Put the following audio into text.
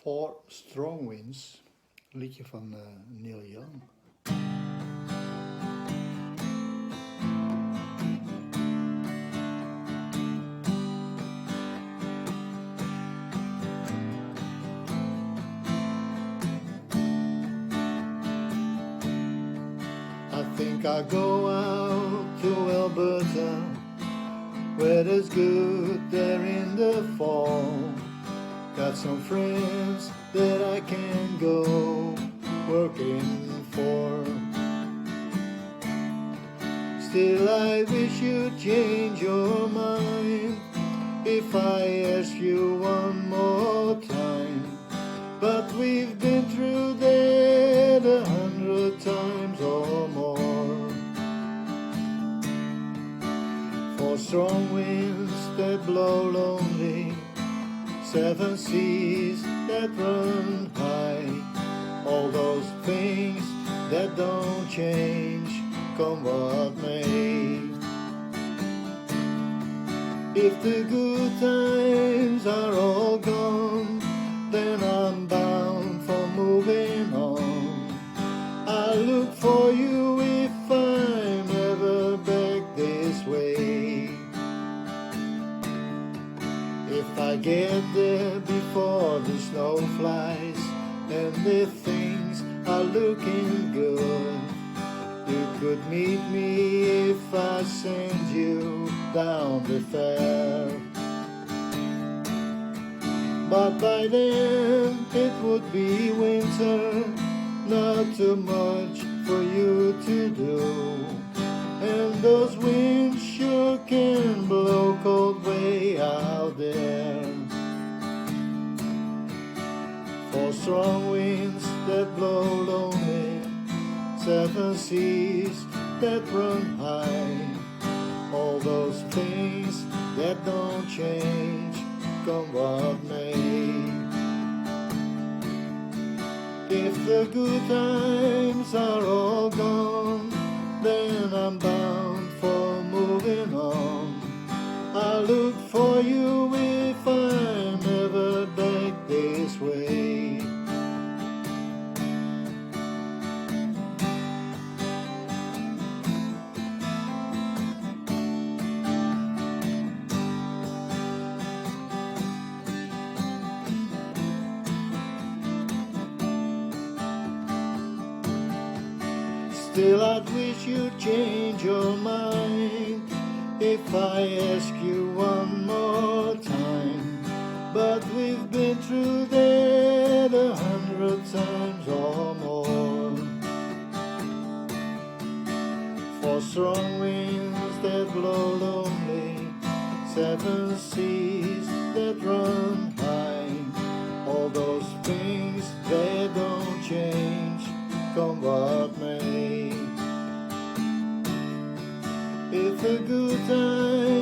For Strong Winds, een liedje van N.Young. I think I'll go out to Alberta, where there's good there in the fall. Got some friends that I can go working for. Still I wish you'd change your mind if I ask you one more time. But we've been through that 100 times or more. For strong winds that blow lonely, 7 seas that run high, all those things that don't change, come what may. If the good times are all gone, then I'm bound for moving on. I look for you if I'm ever back this way. If I get there before the snow flies and the things are looking good, you could meet me if I send you down the fair. But by then it would be winter, not too much for you to do, and those winds sure can blow cold way out there. For strong winds that blow lonely, 7 seas that run high, all those things that don't change, come what may. If the good times are all gone, then I'm bound for moving on. I look for you if I'm ever back this way. Still I'd wish you'd change your mind if I ask you one more time. But we've been through that 100 times or more. For strong winds that blow lonely, 7 seas that run high, all those things that don't change, come what may. If a good time